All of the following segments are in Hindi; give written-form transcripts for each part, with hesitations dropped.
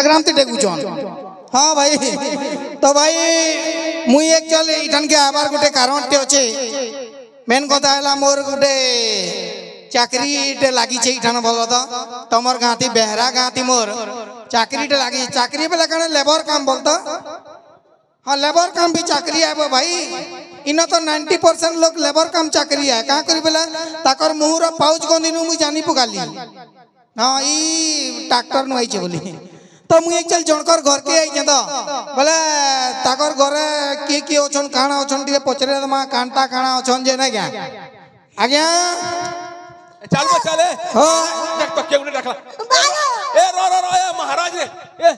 टेलीग्राम ते डेगुचन हाँ भाई तो भाई मुई एक्चुअली इठन के आबार गोटे कारण टे अच्छे मेन कथा है मोर गोटे चाकरी टे लगी इठान भल तो तमर गाँती बेहरा गाँती मोर चाकरी टे लगी चाकरी पे लगा लेबर काम बोलता हाँ लेबर काम भी चाकरी है भाई इन तो 90% लोग लेबर काम चाकरी है कहाँ करी बोला ताकर मुहर पाउच गंदी मुझे जानी पुगाली हाँ ई ट्रैक्टर नु आइछे बोली तो मुझे चल जनकर घर के आई तो बोले ताकर घरे किए किए ओछन काना ओछन टिके पचरे दमा कांटा काना ओछन जे ना क्या आज्ञा चल बे चले हां देख तो के उन्हें देखला ए रो ए महाराज रे ए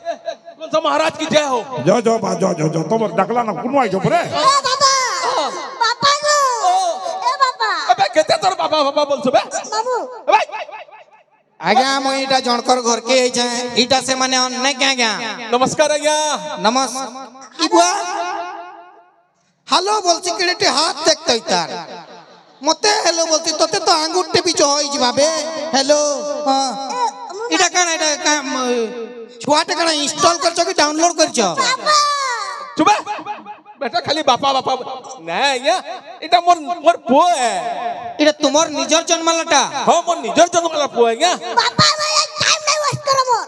कौन सा महाराज की जय हो जो तुम डकला ना कुनो आई जो बरे बाबा गो ए बाबा अबे केते तोर बाबा बाबा बोलछो बे बाबू अबे आज्ञा मु इटा जनकर घर के आई जाए इटा से माने अन्य क्या क्या नमस्कार आज्ञा नमस इबुआ हेलो बोलছি केडे हाथ देखते इतार मते हेलो बोलती तोते तो आंगुठे भी जो होई जिबाबे हेलो हां इटा काना इटा छुआटे काना इंस्टॉल करछो कि डाउनलोड करछो चुप बेटा खाली बापा बापा नहीं या इटा मोर मोर पो है इटा तुमर निजर जन्मलटा हां मोर निजर जन्मला पो है या बाबा मैं टाइम नहीं वेस्ट करो मोर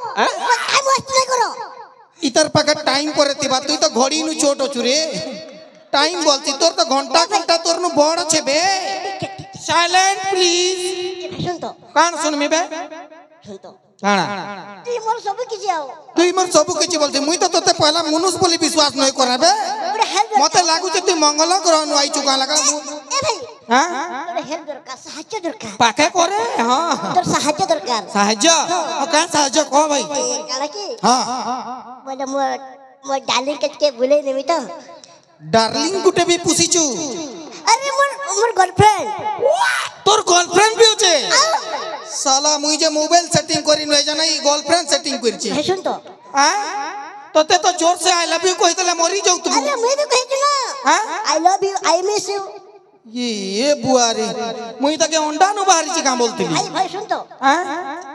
टाइम वेस्ट नहीं करो इतर पाके टाइम करे तिबा तू तो घड़ी नु छोट अछु रे टाइम बोलती तोर तो घंटा घंटा तोर नु बड़ छे बे साइलेंट प्लीज सुन तो कान सुन मी बे सुन तो काना तू मोर सब किछि आओ तू मोर सब किछि बोलते मुई तो तोते पहला मनुष्य बोली विश्वास नहीं कराबे बड़े हेल्प मते लागु जे तू मंगल ग्रह नु आई चुका लगा ए भाई हां बड़े हेल्प दरकार साहाय्य दरकार पाके करे हां तोर साहाय्य दरकार साहाय्य का साहाय्य को भाई काला की हां बोले मोर डार्लिंग के बोले नहीं तो डार्लिंग गुटे भी पुसीचू अरे मोर गर्लफ्रेंड तोर गर्लफ्रेंड भी होचे साला मुई जे मोबाइल सेटिंग करी न जाना ई गर्लफ्रेंड सेटिंग करछि है सुन तो हां तोते तो जोर से आई लव यू कहितले मरी जाऊ तू अरे मैं भी कहि ना हां आई love you I miss you ये बुआरी मुई तके अंडा नु बाहरी छी का बोलतिली भाई भाई सुन तो हां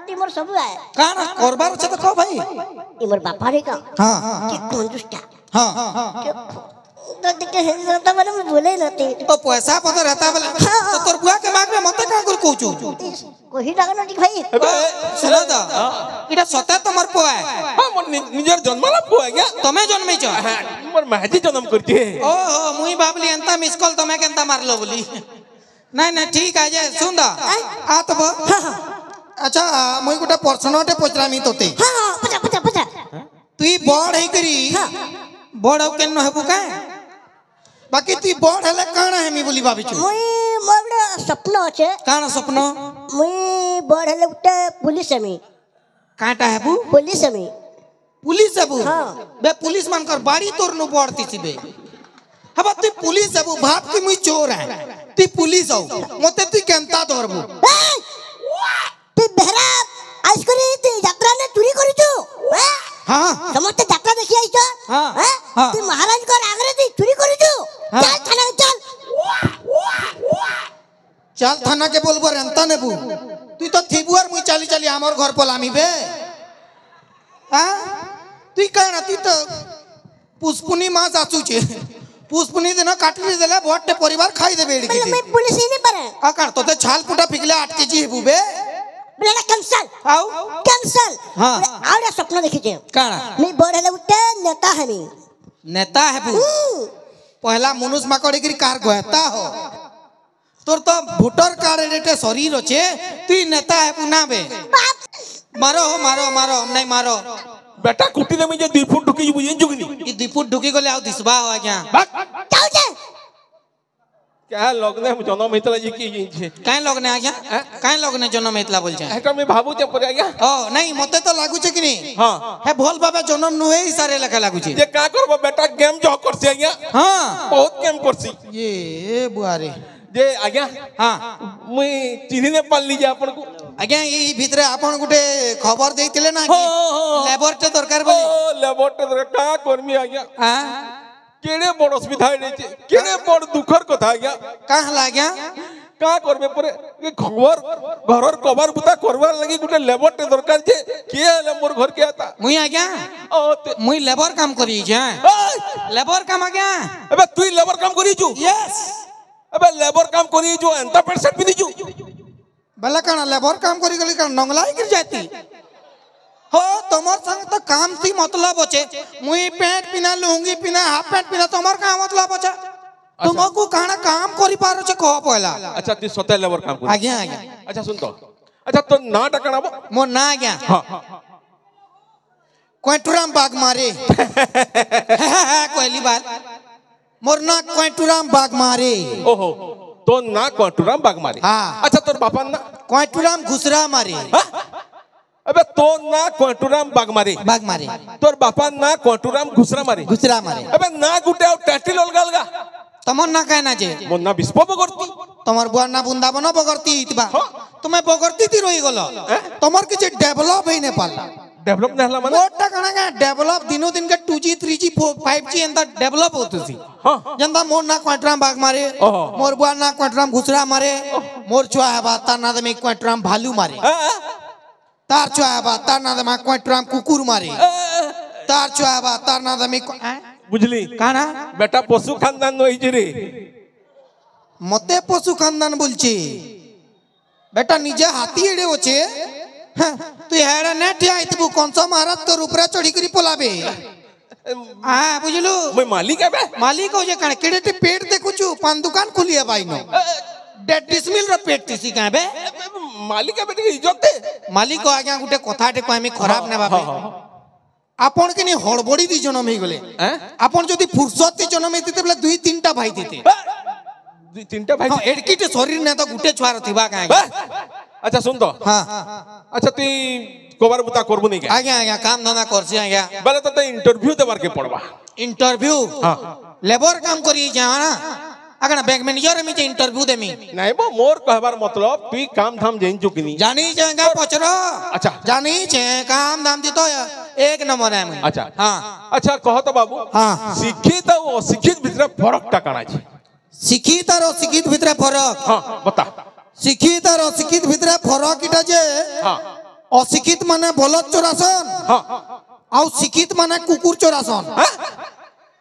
ती मोर सब है काना करबार छ तो कह भाई ई मोर बापा रे का हां के कंजूसटा हां तो देखे तो मैंने मैं बोले नती तो पैसा पता रहता बोले तो तोर बुआ के मांग में मते का कर कहूचू कोही डागा नटी भाई सुना दा इटा सता तमर पो है हां मोर निजर जन्मला पो है क्या तमे जन्मै छ मोर महजी जन्म करती है ओहो मुई बाबली अंता मिस कॉल तमे केंता मारलो बोली नहीं ठीक है जे सुन दा आ तब अच्छा मुई गुटा पर्सनटे पचरामी तोते हां पचा तू बड़ है करी बड़ हो केन हेबु का बाकी तू बड़ हले काना हेमी बोली भाबिछु मुई मोर सपना छे काना सपना मुई बड़ हले उठे पुलिस में काटा हेबु पुलिस में पुलिस हेबु हां बे पुलिस मान कर बाड़ी तोर नु बड़ती छी बे हबा तू पुलिस हेबु भाप की मुई चोर है तू पुलिस हो मते तू केंता धरबु तू बेहरा आइस करी तू यात्रा ने चोरी करी छु हां समस्त यात्रा देखि आइछ हां तू महाराज को आगरे तू चोरी करी छु चल थाना चल चल थाना के बोलबो रेंता नेबू तू तो थिबुआर मुई चाली चाली हमर घर पलामी बे हां तू कहना तू तो पुष्पुनी मास आसु छे पुष्पुनी दिन काटली देला भोटे परिवार खाई दे बेड़ी मैं पुलिस ही नहीं परे आ कर तो ते छाल पुटा फिगले 8 केजी हेबू बे बोला कैंसल आउ कैंसल हां आउरे सपना देखि छे काना मैं बड़ हले उठे नेता हमी नेता हेबू पहला मनुष्य माकड़ी गिरी कार गोता हो तोर तो वोटर कार्ड रेटे शरीर होचे तू नेता हेबू ना बे मारो मारो नहीं मारो बेटा कुटी दे मुझे 2 फुट ढुकी बुझे जुगनी ई 2 फुट ढुकी गले आउ दिसबा हो आज्ञा जाऊ जे क्या लगने हम जन्म हेतला जी की छे काई लगने आज्ञा काई लगने जन्म हेतला बोल छे एटा में भाबू ते पर आज्ञा ओ नहीं मते तो लागु छे कि नहीं हां हे भोल बाबा जन्म नुहे ही सारे लखा लागु छे जे का करबो बेटा गेम जो करसी आज्ञा हां बहुत गेम करसी ये बुआरे जे आज्ञा हां मुई चिन्ही ने पाल लीजे आपन को आज्ञा ई भितरे आपन गुटे खबर देइतिले ना कि लेबोरेटरी दरकार बोली ओ लेबोरेटरी का कर्मी आज्ञा हां केड़े बड़ असुविधा रे केड़े बड़ दुखर कथा आज्ञा का हला आज्ञा का करबे परे ए खबर घरर कबार बुता करबार लगी गुटे लेबर टे दरकार जे के हले मोर घर के आता मुई आज्ञा मुई लेबर काम करी जे लेबर काम आज्ञा अबे तू लेबर काम करी छु यस अबे लेबर काम करी जो एंता पैंट शर्ट पिनी छु बला काना लेबर काम करी गली का नंगलाई गिर जाती हो तमर संग तो काम थी मतलब होचे मुई पैंट पिना लुंगी पिना हाफ पैंट पिना तमर का मतलब होचे तुमको काना काम करी पारो छे कह पहला अच्छा तू स्वतः लेबर काम कर आज्ञा आज्ञा अच्छा सुन तो अच्छा तो ना टकना बो मोर ना आज्ञा हां क्वेंटुराम बाग मारे कोहली बात मोर ना क्वेंटुराम बाग मारे ओहो तो ना क्वेंटुराम बाग मारे हाँ अच्छा तोर बापा ना क्वेंटुराम घुसरा मारे अबे तो ना क्वेंटुराम बाग मारे तोर बापा ना क्वेंटुराम घुसरा मारे अबे ना गुटे और टाइटल अलगा अलगा तमर ना कहना जे मोर ना बिस्पो बगरती तमर बुआ ना बुंदावन बगरती इतबा तुम्हें बगरती ती रही गलो तमर के जे डेवलप है नेपाल डेवलप नहला माने मोटा कना का डेवलप दिनो दिन के 2G 3G 5G एंदा डेवलप होतसी हां जंदा मोर ना क्वेंटुराम बाग मारे मोर बुआ ना क्वेंटुराम घुसरा मारे मोर छुआ है बा ता ना दमे क्वेंटुराम भालू मारे तार छुआ है बा ता ना दमे क्वेंटुराम कुकुर मारे तार छुआ है बा तार ना दमे बुझली काना बेटा पशु खानदान नई जे रे मते पशु खानदान बोलछी बेटा निजे हाथी एडे होचे तू हेडा ने ठिया इतबु कोनसा महाराज तो ऊपर चढ़ी करी पोलाबे हां बुझलु मैं मालिक है बे मालिक हो जे कण केडे ते पेट देखुछु पान दुकान खुली है भाई नो 1.5 डिसमिल रो पेट तिसी का बे मालिक है बेटी इज्जत दे मालिक को आज्ञा गुटे कथाटे कहमी खराब ने बाबे आपण के नि हड़बड़ी दी जन्म हे गले आपण जदी फुर्सत ती जन्म हेते बले 2-3टा भाई देते 2-3टा भाई एडकीटे शरीर ने तो गुटे छुआर थिबा का अच्छा सुन तो हां अच्छा तू कबार बुता करबु नहीं के आज्ञा आज्ञा काम धंधा करसी आज्ञा बले तो इंटरव्यू देबार के पड़बा इंटरव्यू हां लेबर काम करी जाना अगना बैंक मैनेजर में इंटरव्यू देमी नहीं बो मोर कहबार मतलब तू काम धाम जेन चुकनी जानी छेगा पचरो अच्छा जानी छे काम धाम दी तो एक नंबर है मैं अच्छा हां अच्छा कह तो बाबू हां शिक्षित और अशिक्षित भितर फरक टा काना छे शिक्षित और अशिक्षित भितर फरक हां बता शिक्षित और अशिक्षित भितर फरक इटा जे हां अशिक्षित माने बलद चोरासन हां और शिक्षित माने कुकुर चोरासन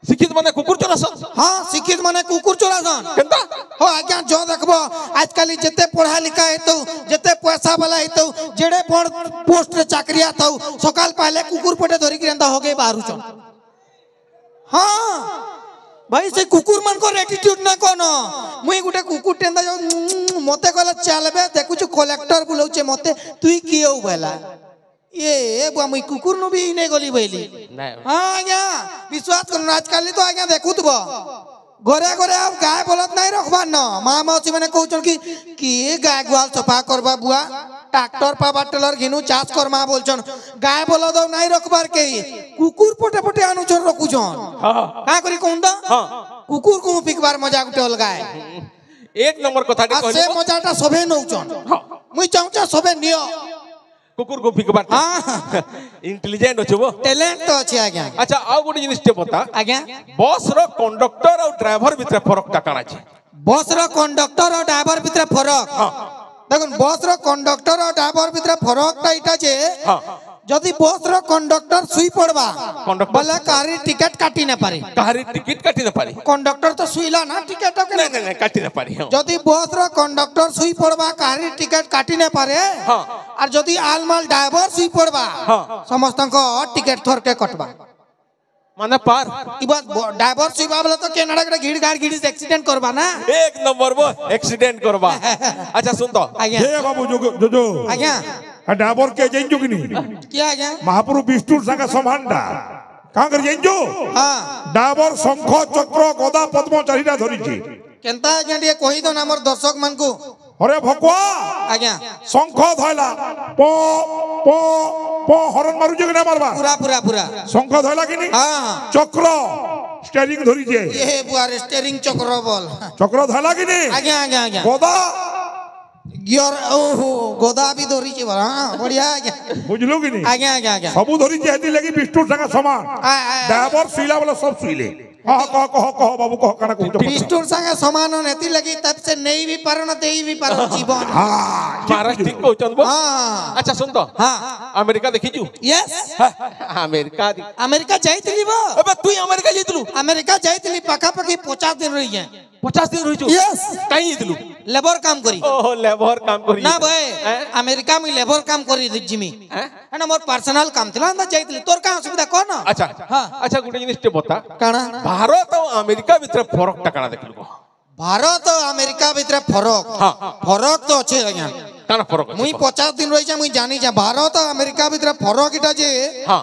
शिक्षित माने कुकुर चोरासन हां शिक्षित माने कुकुर चोरासन केनता हो आज्ञा जो देखबो आजकल जते पढ़ा लिखा है तो जते पैसा वाला है तो जेड़े बड़ पोस्ट रे चाकरी आता सकाल पहले कुकुर पटे धरी के रंदा हो गए बाहर चल हां भाई से कुकुर मन को एटीट्यूड ना कोनो मुई गुटे कुकुर टेंदा जो मते कहला चलबे देखु छु कलेक्टर बुलाउचे मते तुई कियो बेला ये बुआ मुई कुकुर नु भी ने गली बैली हां आज्ञा विश्वास करू आजकल तो आज्ञा देखुतबो घरे घरे अब गाय बलद नहीं रखबार न माँ मौसी मैंने कहूँ कि गाय गुआल सफा करबा बुआ ट्रैक्टर पावर टेलर घिनु चाष कर माँ बोलछन गाय बलद नहीं रखबार के कुकुर पटे पटे अनुचर रखुछन का करी कहूँ तो कुकुर को पिकबार मजा गुटे अलगा है एक नंबर कथा टे कहली से मजाटा सबे नउछन मुई चाहूचा सबे नियो कुकुर को पिकबार हां इंटेलिजेंट होछबो टैलेंट तो अछि आज्ञा अच्छा आ गोटे जिनिस टे बता आज्ञा बस रो कंडक्टर और ड्राइवर भितर फरक टा काना छे बस रो कंडक्टर और ड्राइवर भितर फरक देखन बस रो कंडक्टर और ड्राइवर भितर फरक टा इटा जे जदि बस रो कंडक्टर सुई पड़बा बोले कारी टिकट काटी न पारे कारी टिकट काटी न पारे कंडक्टर तो सुईला ना टिकट के नहीं काटी न पारे जदि बस रो कंडक्टर सुई पड़बा कारी टिकट काटी न पारे और जदि आलमाल ड्राइवर सुई पड़बा समस्त को टिकट थोर के कटबा माने पार ई बात ड्राइवर सुईबा बोले तो केनाडा के घिड़ गाड़ घिड़ी से एक्सीडेंट करबा ना एक नंबर वो एक्सीडेंट करबा अच्छा सुन तो आज्ञा हे बाबू जो आज्ञा डाबर के जेंजो कि नहीं क्या आज्ञा महाप्रभु विष्णु संग समानटा का कर जेंजो हां डाबर शंख चक्र गदा पद्म चारिटा धरी छी केनता आज्ञा दिए कहि दो हमर दर्शक मन को अरे भगवा आज्ञा शंख धइला प प प हरन मारु जे ना मारबा पूरा पूरा पूरा शंख धइला कि नहीं हां चक्र स्टीयरिंग धरी जे ये बुआ स्टीयरिंग चक्र बोल चक्र धइला कि नहीं आज्ञा आज्ञा आज्ञा गदा गियर ओहो गोदा भी धरी छी हां बढ़िया आज्ञा बुझलु कि नहीं आज्ञा आज्ञा आज्ञा सबु धरी जेती लगी बिष्णु संग समान ड्राइवर सीला वाला सब सुइले कह बाबू कह काना कहू बिष्णु संग समान नेती लगी तब से नहीं भी पारो न देई भी पारो जीवन हां महाराज ठीक कहउछन बो हां अच्छा सुन तो हां अमेरिका देखी जू यस अमेरिका जाइतली बो अबे तू अमेरिका जाइतलु अमेरिका जाइतली पाखा पाखी 50 दिन रही है 50 दिन रही छु यस काई जाइतलु लेबर काम करी ओहो लेबर काम करी ना भाई अमेरिका में लेबर काम करी जिमी है ना मोर पर्सनल काम थिला ना जाइतली तोर का असुविधा कोन अच्छा हां अच्छा गुटे जिनिस ते बता काना भारत और अमेरिका भीतर फरक टा काना देखलु भारत और अमेरिका भीतर फरक हां फरक तो अच्छे आज्ञा काना फरक मुई 50 दिन रही जा मुई जानी जा भारत और अमेरिका भीतर फरक इटा जे हां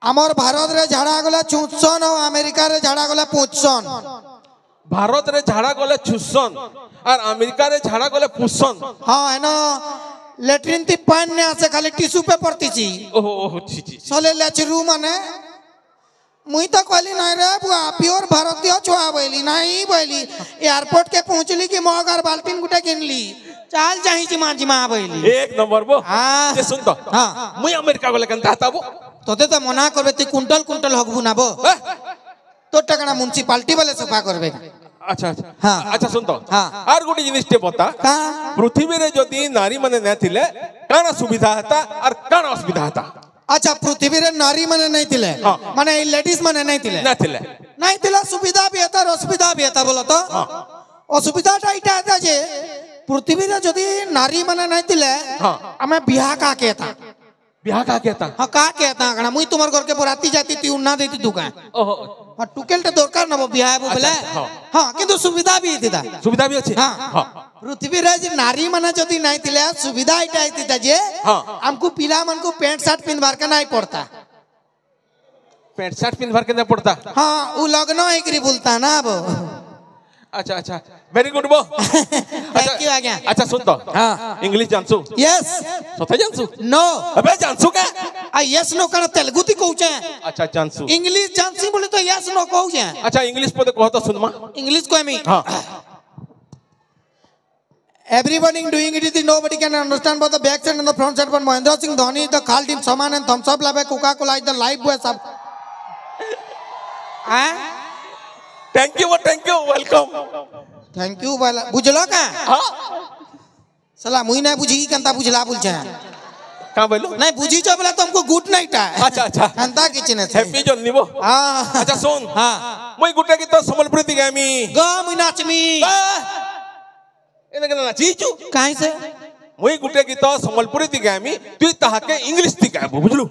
हमर भारत रे झाड़ा गला चूसन और अमेरिका रे झाड़ा गला पूछसन भारत रे झाड़ा गले छुसन और अमेरिका रे झाड़ा गले पुसन हां है ना लेट्रिन ती पानी ने आसे खाली टिश्यू पेपर तीची ओहो छी छी सोले लेचरू माने मुई तो कहली नहीं रे बुआ प्योर भारतीय छुआ बोली नहीं बोली एयरपोर्ट के पहुंचली कि मगर बाल्टीन गुटे किनली चाल चाही जिमा बोली एक नंबर बो हां जे सुन तो हां मुई अमेरिका गले कंता ताबो तोते तो मना करबे ती कुंटल कुंटल हगबू ना बो तो टकना म्युनिसिपालिटी वाले सफा करबे अच्छा अच्छा हां अच्छा सुन तो हां और गुटे जिनिस ते बता का पृथ्वी रे जदी नारी माने न थिले काना सुविधा हता और काना असुविधा हता अच्छा पृथ्वी रे नारी माने नहीं थिले माने लेडीज माने नहीं थिले नहीं थिले सुविधा भी हता और असुविधा भी हता बोलो तो असुविधाटा इटा हता जे पृथ्वी रे जदी नारी माने नहीं थिले हमें बियाह का कहता बियाह का कहता हां का कहता कना मुई तुमर घर के बराती जाती ती उन्ना देती तू का ओहो हां टुकेलटा दरकार न बियाह बोले हां किंतु सुविधा भी हिता सुविधा भी अछि हां पृथ्वी रे जे नारी माने जदी नहीं थिले सुविधा इटा हिता जे हमको पिला मन को पैंट शर्ट पिनवार का नहीं पड़ता पैंट शर्ट पिनवार के नहीं पड़ता हां उ लगनो एकरी बोलता ना अब अच्छा अच्छा वेरी गुड बो थैंक यू आज्ञा अच्छा सुन तो हां इंग्लिश जानसु यस सते जानसु नो अबे जानसु का आ यस नो कना तेलुगु ती कहू छे अच्छा जानसु इंग्लिश जानसी बोले तो यस नो कहू छे अच्छा इंग्लिश पदे कहतो सुनमा इंग्लिश को मी हां everybody doing it is nobody can understand both the back side and the front side but Mahendra Singh Dhoni the Khal team Saman and thumbs up love Coca Cola is the live boy sab thank you welcome thank you वाला बुझलो का हां साला मुई ना बुझी कंता बुझला बोल छे का बोलो नहीं बुझी छ बोला तुमको गुड नाइट है अच्छा अच्छा कंता किचने हैप्पी जर्नी बो हां अच्छा सुन हां मुई गुटे की तो संबलपुर ती गामी ग मुई नाचमी एने के नाची छु काहे से मुई गुटे की तो संबलपुर ती गामी तू ताहाके इंग्लिश ती गाबो बुझलु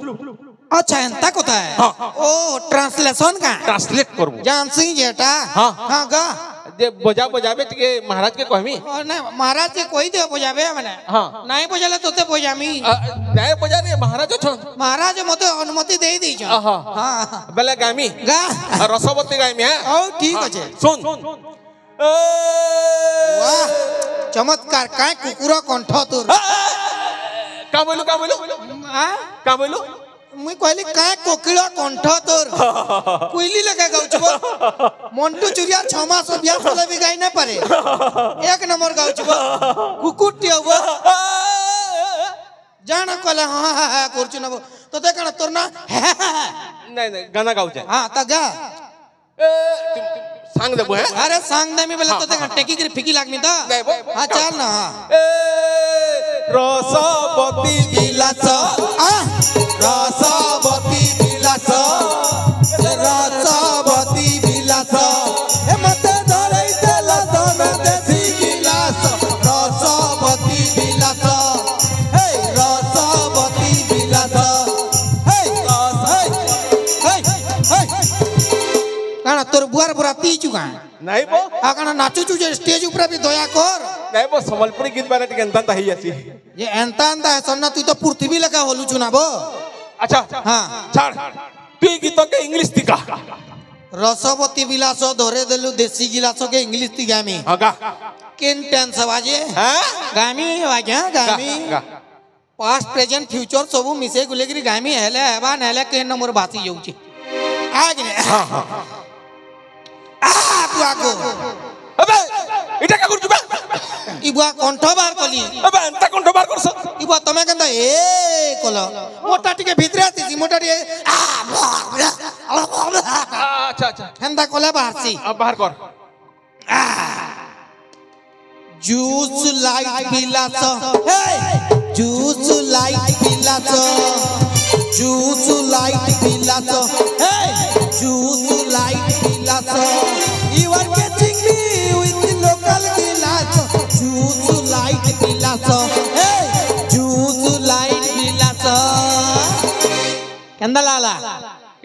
अच्छा एंता कोता है ओ ट्रांसलेशन का ट्रांसलेट करबो जानसी जेटा हां हां गा जे बजाबे के महाराज के कहमी और ना महाराज के कोई दे बजाबे माने हां नहीं बजाले तोते बजामी नहीं बजा रे महाराज छ महाराज मते अनुमति दे दी छ हां हां बेले गामी गा रसवती गामी है ओ ठीक अछि सुन वाह चमत्कार काय कुकुरा कंठ तोर का बोलू हां का बोलू मुई कहली काय कोकिला कंठ तोर कोइली लगा गाउछबो मोंटू चुरिया 6 मास अभ्यास वाला भी गाई ना पारे एक नंबर गाउछबो कुकुटी होबो जाना कहले हां हां करछु नबो तो ते कण तोर ना नहीं गाना गाउछे हां त गा सांग देबो है अरे सांग दे मी बोले तो ते टेकी कर फिकी लागनी त हां चल ना रसवती विलास रसवती विलास रसवती विलास ए मते धरई देला धन देसी गिलास रसवती विलास हे रसवती विलास हे हे काना तोर बुआर बुराती चुका नहीं बो आ काना नाचू चु जे स्टेज ऊपर भी दया कर नहीं बो संबलपुरी गीत बारे टिके अंता ही आसी ये एंता है सन्ना तू तो पृथ्वी लगा होलु चुनाबो अच्छा हां छाड़ तू गीत के इंग्लिश तिका रसवती विलास धरे देलु देसी गिलास के इंग्लिश ती गामी हां गा किन टेंस बाजे हां गामी वाग्या गामी पास्ट प्रेजेंट फ्यूचर सब मिसे गुलेगिरी गामी हेले हेबा नेले के नंबर बासी जाउची आगे हां हां आ तू आगो अबे इटा का करछु बे इबुआ कंठ बार कली अबे अंता कंठ बार करस इबुआ तमे केंदा ए कल मोटा टिके भितरे आती मोटा टिके अच्छा अच्छा हेंदा कले बाहरसी अब बाहर कर जूस लाइट पिलास हे जूस लाइट पिलास जूस लाइट पिलास हे जूस लाइट पिलास you are catching me with local गिलास जूस लाइट पिलास हे जूस लाइट पिलास केंदा लाला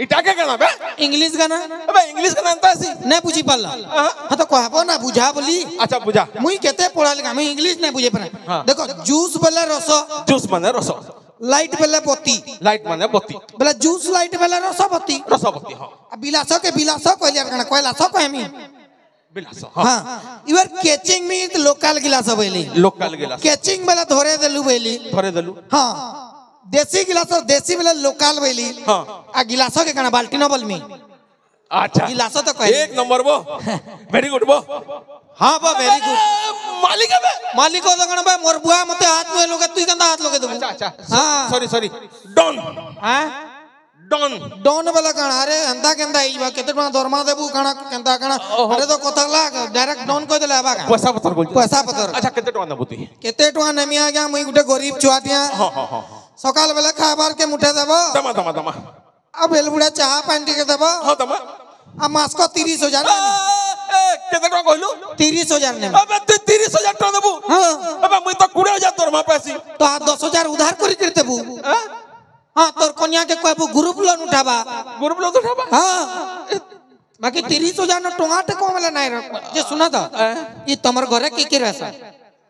इटा के गाना बे इंग्लिश गाना अबे इंग्लिश गाना अंता सी नहीं बुझी पाला हां तो कहबो ना बुझा बोली अच्छा बुझा मुई केते पढ़ा लिखा मैं इंग्लिश नहीं बुझे पर देखो जूस बेला रस जूस माने रस लाइट बेला बत्ती लाइट माने बत्ती बेला जूस लाइट बेला रस बत्ती हां बिलास के बिलास कहलिया कना कहलास कहमी बिलास हां you are catching me with local गिलास बेली लोकल गिलास कैचिंग बेला धरे देलु बेली धरे देलु हां देसी गिलास देसी बेला लोकल बेली हां आ गिलास के कना बाल्टी न बलमी अच्छा गिलास तो कह एक नंबर वो वेरी गुड वो हां बा वेरी गुड मालिक है मालिक को लगन बे मोर बुआ मते हाथ में लोगे तू कंदा हाथ लोगे देबू अच्छा अच्छा हां सॉरी सॉरी डन हां डन डन वाला काना अरे अंदा केंदा आईबा केते टका दरमा देबू काना केंदा काना अरे तो कथा लाग डायरेक्ट डन कह देले आबा पैसा पत्थर बोल पैसा पत्थर अच्छा केते टका नबुती केते टका नेमी आ गया मुई गुटे गरीब छुआतिया हां हां हां सकाल बेला खाबार के मुठे देबो दमा दमा दमा अब एलबुड़ा चाह पानी के देबो हां दमा आ मास को 30,000 केते टका कहलु 30,000 ने अबे तू 30,000 टका देबू हां अबे मुई तो 20,000 दरमा पैसी तो आ 10,000 उधार करी कर देबू हां तोर कन्या के कहबू ग्रुप लोन उठाबा ग्रुप लोन उठाबा हां बाकी 30,000 न टोंगा टे को वाला नहीं जे सुना था ई तमर घरे के रहसा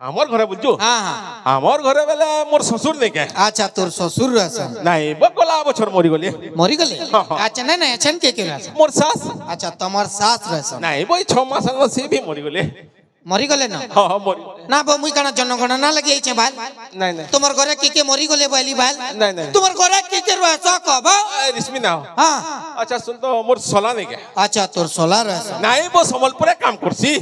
हमर घरे बुझो हां हां हमर घरे बेला मोर ससुर नहीं के अच्छा तोर ससुर रहसा नहीं बकोला बछर मरी गले मरी गले अच्छा नहीं नहीं अछन के रहसा मोर सास अच्छा तमर सास रहसा नहीं बोई 6 मास न से भी मरी गले मरी गले ना हां हां मरी ना बो मुई काना जनगणना लगे छे भाई नहीं नहीं तमर घरे के मरी गले बाली भाई नहीं नहीं तमर घरे के रहसा कब रिश्मी ना हां अच्छा सुन तो मोर सोला नहीं के अच्छा तोर सोला रहसा नहीं वो संबलपुरे काम करसी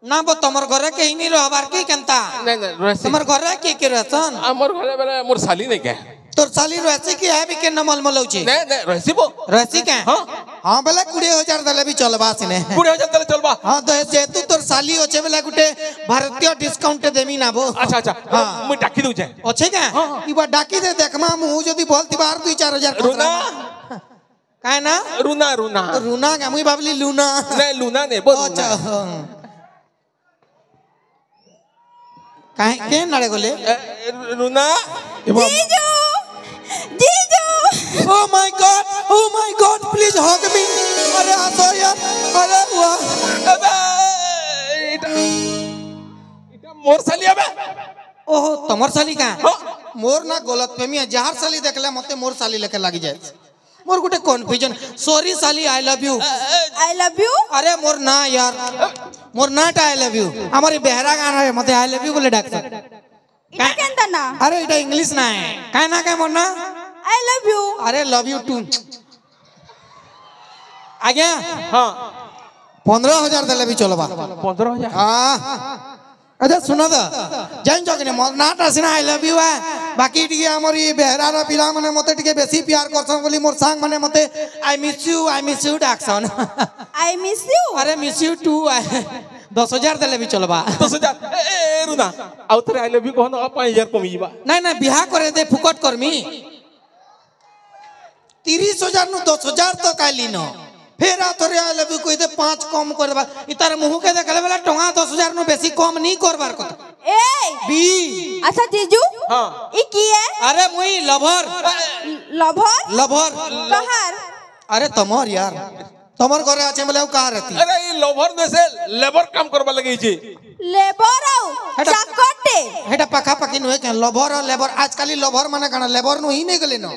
ना बो तमर घरे के ही नहीं रहबार की केनता नहीं नहीं रहसी तमर घरे के रहसन हमर घरे बेला मोर साली नहीं के तोर साली रहसी की है भी के न मलमलौ छे नहीं नहीं रहसी वो रहसी के हां हां बेला 20,000 दले भी चलबा सिने 20,000 तले चलबा हां तो जेतु तोर साली होचे बेला गुटे भारतीय डिस्काउंट देमी ना बो अच्छा अच्छा हां मुई डाकी दउ छे अच्छे का इबा डाकी दे देखमा मु जदी बोलती बार 2-4,000 रुना काहे ना रुना रुना रुना का मुई भाबली लूना नहीं लूना नहीं वो अच्छा काहे के नड़े गोले रुना जीजू जीजू ओ माय गॉड प्लीज हग मी अरे हंसो यार अरे वाह अबे इटा मोर साली अबे ओहो तमर साली का मोर ना गलत फहमी है जहर साली देखले मते मोर साली लेके लागी जाए मोर गुटे कंफ्यूजन सॉरी साली आई लव यू अरे मोर ना यार मोर नाट आई लव यू हमारी बेहरा गाना है मते आई लव यू बोले डाक इटा केंता ना अरे इटा इंग्लिश ना है काहे ना काहे मोर ना आई लव यू अरे लव यू टू आ गया हां 15,000 दले भी चलबा 15,000 हां अच्छा सुना दा जान जगने नाट आसिना आई लव यू है बाकी टिके हमर ई बेहरारा पिला माने मते टिके बेसी प्यार करसन बोली मोर सांग माने मते आई मिस यू डाकसन आई मिस यू अरे मिस यू टू 10,000 दले भी चलबा 10,000 ए रुना आउतरे आई लव यू कहन 5,000 कमीबा नहीं नहीं बिहा करे दे फुकट करमी 30,000 नु 10,000 तो काली न फिर आथरे आई लव यू कोई दे 5 कम करबा इतार मुंह के देखले वाला टंगा 10,000 नु बेसी कम नहीं करबार कत ए बी अच्छा जीजू हां ई की है अरे मुई लवर लवर कहार अरे तमर यार तमर घरे आछे बोले कहा रहती अरे ई लोभर में से लेबर काम करबा लगे छी लेबर आउ चाकटे हेटा पका पकी नुहे के लवर और लेबर आजकल लवर माने कना लेबर नु ही नहीं गले न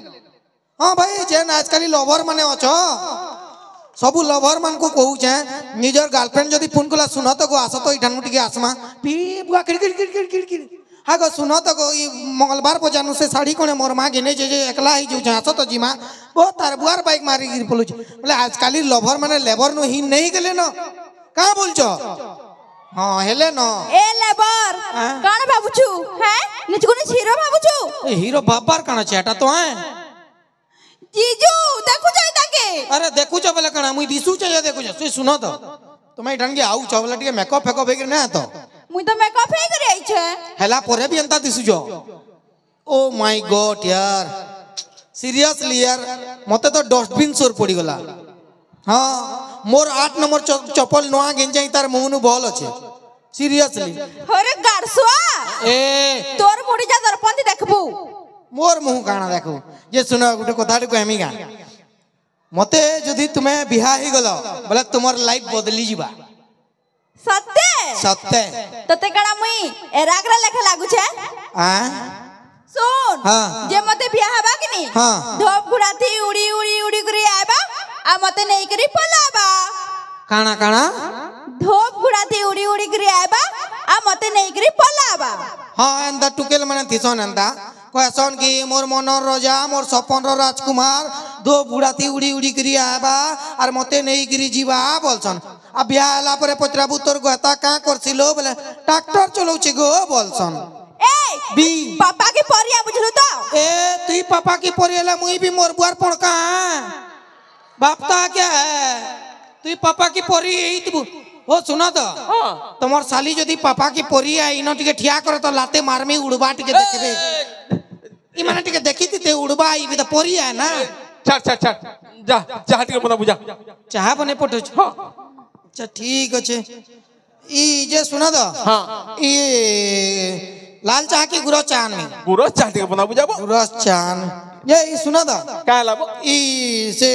हां भाई जेन आजकल लवर माने अछो सबु लवर मान को कहू छे निजर गर्लफ्रेंड जदी फोन कला सुनो तो गो आसो तो इठान मुटिके आसमा पी बुआ किड़ हा गो सुनो तो गो ई मंगलवार को जानू से साड़ी कोने मोर मां गिने जे एकला ही जो आसो तो जीमा ओ तार बुआर बाइक मारी गिर पलु बोले आजकल लवर माने लेबर नु ही नहीं गले न का बोलछो हाँ हेले न ए लेबर कौन भाबुछु हैं निचको ने हीरो भाबुछु ए हीरो बाबार काना चेटा तो है जीजू देखु जाई ताके अरे देखु छ बोले काना मुई दिसु छ देखु छ सुई सुनो तो तुम्हें ढंगे आउ छ बोले टिके मेकअप फेकअप हेक ना तो मुई तो मेकअप हे करे आई छे हेला परे भी अंता दिसु जो ओ माय गॉड यार सीरियसली यार मते तो डस्टबिन सोर पड़ी गला हाँ मोर 8 नंबर चप्पल नोआ गेंजाई तार मुनु बॉल अच्छे सीरियसली अरे गारसुआ ए तोर मुड़ी जा दर्पण देखबू मोर मुह काना देखो जे सुनो गुटे कथाटी कहमी गा मते जदी तुम्हें बिहा ही गलो बोले तुमर लाइफ बदली जीवा सत्य सत्य तते कड़ा मुई एरागरा लेखा लागू छे आ सुन हाँ जे मते बिहा हबा कि नी हाँ धोप गुड़ाथी उड़ी उड़ी उड़ी करी आबा आ मते नहीं करी पलाबा काना काना धोप गुड़ाथी उड़ी उड़ी करी आबा आ मते नहीं करी पलाबा हाँ एंदा टुकेल माने थिसन एंदा कहसन कि मोर मनर राजा मोर सपन राजकुमार दो बुढ़ाती उड़ी उड़ी करी आबा और मते नहीं करी जीवा बोलसन आ बिया आला परे पचराबू तोर गहता का करसिलो बोले ट्रैक्टर चलौछि गो बोलसन ए बी पापा के परिया बुझलु तो ए तुई पापा की परियाला मुई भी मोर बुआर पणका बापता क्या है तुई पापा की परी एई तू ओ सुना तो तमर साली जदी पापा की परी आई न टिके ठिया कर तो लाते मारमी उड़बा टिके देखबे ई माने टिके देखी ते उड़बा आई भी तो परी है ना छाड़ छाड़ छाड़ जा चाह टिके बना बुझा चाह बने पटो अच्छा ठीक अच्छे ई जे सुना तो हां ई लाल चाह की गुरो चान में गुरो चाह टिके बना बुझा गुरो चान ये ई सुना तो का लाबो ई से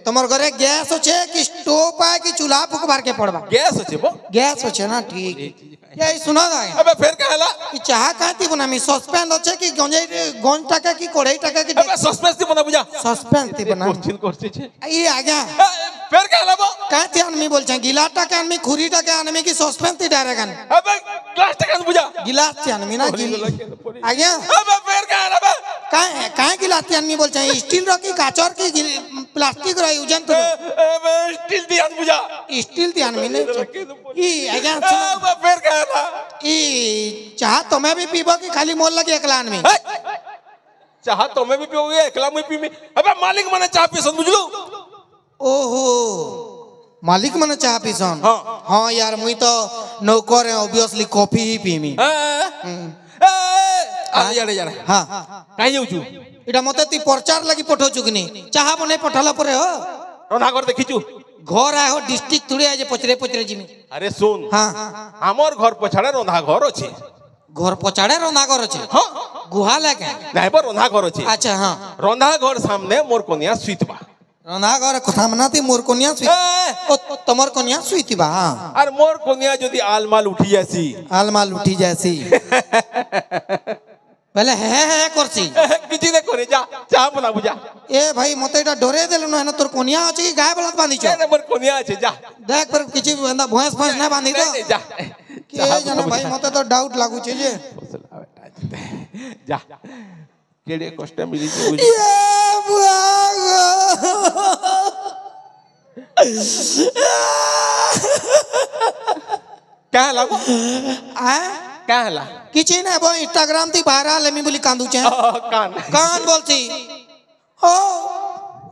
तमर घरे गैस होचे कि स्टोव है कि चूल्हा फूक बार के पड़बा गैस होचे बो गैस होचे ना ठीक ये ई सुना दा अबे फिर का हला ई चाह काती बनामी सस्पेंड होचे कि गंजे गंज टाका की कोड़ई टाका की अबे सस्पेंस ती बना बुझा सस्पेंड ती बना क्वेश्चन करछे छे ई आ गया फिर का लाबो काती आदमी बोल छे गिलास टाका आदमी खुरी टाका आदमी की सस्पेंड ती डायरेगन अबे ग्लास टका बुझा गिलास ती आदमी ना आ गया अबे फिर का लाबो काहे गिलास ती आदमी बोल छे स्टील रखी काचर की प्लास्टिक रही उजन तो अबे स्टील दी आन बुझा स्टील ती आदमी ने ई आ गया अबे फिर का हला ई चाह तुम्हें भी पीबो कि खाली मोल लगे एकला आदमी चाह तो मैं भी पीओगे एकला मैं पी में अबे मालिक मने चाह पी सन बुझलू ओहो मालिक मने चाह पी सन हां यार मुई तो नौकर है ऑब्वियसली कॉफी ही पीमी आ यार यार हां काई जाउछु इटा मते ती प्रचार लगी पठो चुकनी चाह बने पठाला परे हो रंधा घर देखिछु घर आए हो डिस्ट्रिक्ट थोड़ी आए जे पचरे पचरे जिमी अरे सुन हां हमर घर पछाड़े रंधा घर अछि घर पछाड़े रंधा घर अछि हां गुहा लेके नहीं पर रंधा घर अछि अच्छा हां रंधा घर सामने मोर कोनिया सुइतबा रंधा घर कथा मनाती मोर कोनिया सुई ओ तमर कोनिया सुईतीबा हां और मोर कोनिया जदी आलमाल उठी जासी आलमाल उठी जासी पहले है करसी किछि ने करे जा चाह बना बुझा ए भाई मते एटा डरे देलु न तोर कोनिया अछि कि गाय बलत बांधी छ ए मोर कोनिया अछि जा देख पर किछि बंदा भैंस भैंस ना बांधी तो नहीं जा के जाने भाई मते तो डाउट लागु छ जे जा केडे कष्ट मिली छ बुझ ये बुआ क्या लागो आ क्या हला किछि ने बो इंस्टाग्राम ती वायरल एमी बोली कांदू छ कान कान बोलती हो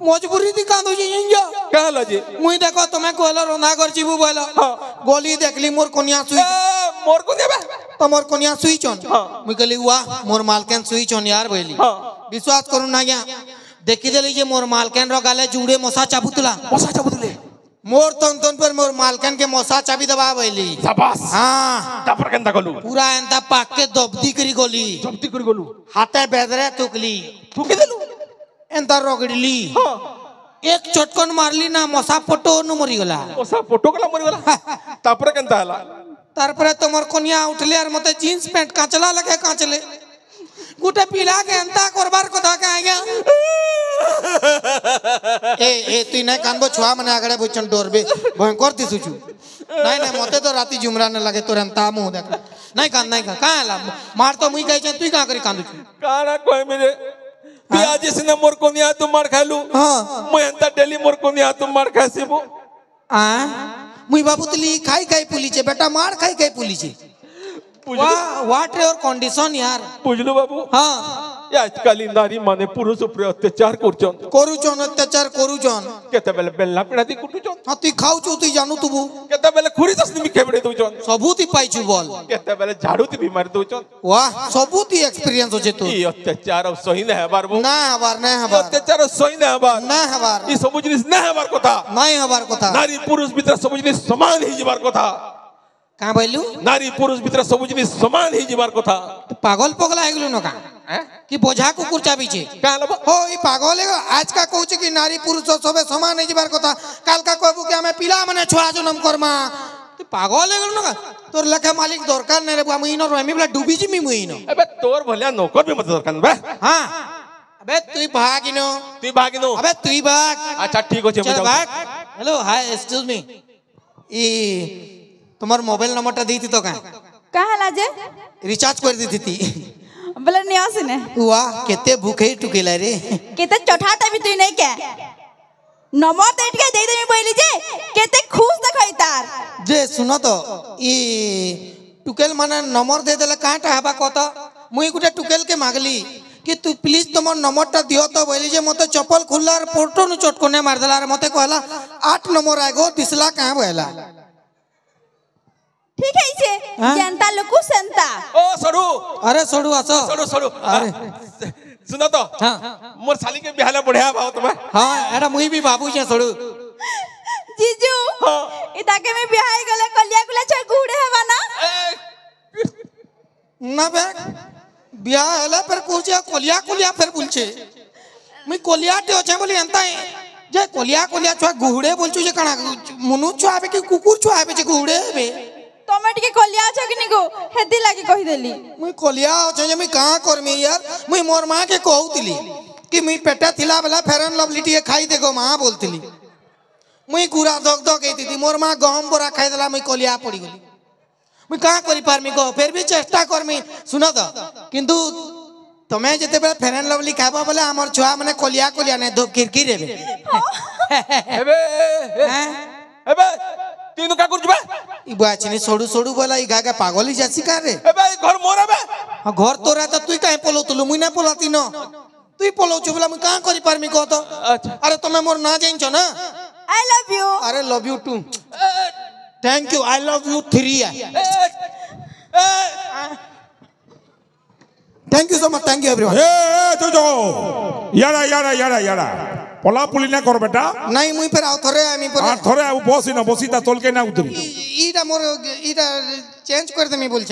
मजबूरी दी कांदू छी इंजा क्या हला जी मुई देखो तुम्हें कहलो रंधा कर जीबू बोलो गोली देखली मोर कोनिया सुई मोर कोनिया बे तो मोर कोनिया सुई छन मुई कहली वाह मोर मालकन सुई छन यार बोली विश्वास करू ना गया देखि देली जे मोर मालकन रो गाले जुड़े मसा चाबुतला मोर तन पर मोर मालकन के मसा चाबी दबा बोली शाबाश हां तापर केनता गलु पूरा एंता पाक के दबदी करी गोली जब्ती कर गलु हाथे बेदरे तुकली थूके देलु एंता रगड़ली एक चटकन मारली ना मसा पटो न मरी गला ओसा फोटो कला मरी गला तापर केनता हला तारपरे तमर कोनिया उठले और मते जींस पैंट काचला लगे काचले गुटे पिला के एंता करबार कथा का गया ए तू नहीं कानबो छुआ मने आगड़े बुचन डोरबे भयंकर दिसुछु नहीं मते तो राती जुमरा न लगे तोर एंता मुंह देख नहीं कान काला मार तो मुई कहि छ तू का करी कांदुछु काना कोई मेरे पियाजी से न मोर कोनिया तू मार खालू हां मैं एंता डेली मोर कोनिया तू मार खासीबो आ मुई भाबुतली खाई खाई पुलिचे बेटा मार खाई खाई पुलिचे वाह व्हाट योर कंडीशन यार बुझलु बाबू हाँ आजकल नारी माने पुरुष उपरे अत्याचार करछन करूचन अत्याचार करूचन केते बेले बेल्ला पिड़ा दी कुटुचन हाँ तुई खाऊचु तुई जानू तुबु केते बेले खुरी दसनी मी खेबड़े दोचन सबूती पाइछु बोल केते बेले झाड़ू ती बीमार दोचन वाह सबूती एक्सपीरियंस होचे तू ई अत्याचार सही न हबार बो ना हबार ना हबार अत्याचार सही न हबार ना हबार ई सब जिनिस न हबार कथा नहीं हबार कथा नारी पुरुष भीतर सब जिनिस समान ही जीवार कथा कहाँ बोलू नारी पुरुष भीतर सब जिनिस समान ही जीवार कथा पागल पगला आइगलु न का कि बोझा कुकुर चाबीचे का लब हो ई पागल है आज का कहूचे कि नारी पुरुष सबे समान है जीवार कथा काल का कहबू कि हमें पिला माने छुआ जन्म करमा तो पागल है न का तोर लखे मालिक दरकार नै रे बुआ मुई न रमी बला डूबी जिमी मुई न अबे तोर भलिया नौकर भी मत दरकार बे हां अबे तुई भागिनो अबे तुई भाग अच्छा ठीक हो चल भाग हेलो हाय एक्सक्यूज मी ई तुम्हार मोबाइल नंबरটা দিতি তো का हला जे रिचार्ज कर दी थी बोले नहीं आसिने वाह केते भूखे टुकेला रे केते चठाता भी तुई नहीं के नंबर देट के दे दे मी बोली जे केते खुश देखई तार जे सुनो तो ई टुकेल माने नंबर दे देले काटा हबा कत मुई गुटे टुकेल के मागली कि तू प्लीज तुमर नंबरটা दियो तो बोली जे मते चप्पल खुल्लार पोर्टो नु चटकोने मार देला रे मते कहला 8 नंबर आगो दिसला कहां बोला ठीक है इसे जनता लोकु संता ओ सडू अरे सडू आसो सडू अरे सुनो तो हां मोर साली के बिहाला बढ़िया भाव तुम हां एटा मुई भी बाबू छे सडू जीजू इता के में बिहाई गले कलिया गुला छ गुड़े हवा ना ना बे बियाह हला पर कुछ कोलिया कोलिया फिर बोलछे मुई कोलिया टे छे बोली एंता जे कोलिया कोलिया छ गुड़े बोलछु जे कणा मुनु छ आबे कि कुकुर छ आबे जे गुड़े बे तमे टिके कोलिया छ कि निको हेदी लागी कहि देली मुई कोलिया छ जे मुई कहां करमी यार मुई मोर मां के कहउतिली कि मुई पेटा थिला वाला फेरन लवली टिके खाई देखो मां बोलतिली मुई गुरा धक धक एती मोर मां गहम बोरा खाई देला मुई कोलिया पड़ी गली मुई कहां करि पारमी को फिर भी चेष्टा करमी सुनो तो किंतु तमे जते बेला फेरन लवली खाबा बोले हमर छुआ माने कोलिया कोलिया ने धोप किरकिर रेबे एबे तीन का कुछ बे ई बाचनी सोडू सोडू बोला ई गागा पागल ही जासी का रे एबे घर मोरा बे हां घर तोरा तो तुई काहे पोलो तुलु मुई ना पोलाती न तुई पोलो छु बोला मुई कहां करि पारमी को तो अरे तमे मोर ना जाइन छ ना आई लव यू अरे love you too thank you I love you 3 thank you so much thank you everyone ए जो यारा पोला पुली ना कर बेटा नहीं मुई फिर आउ थरे आमी पर थरे बसी ना बसी ता चल के ना उतरी ईटा मोर ईटा चेंज कर दे मी बोल छ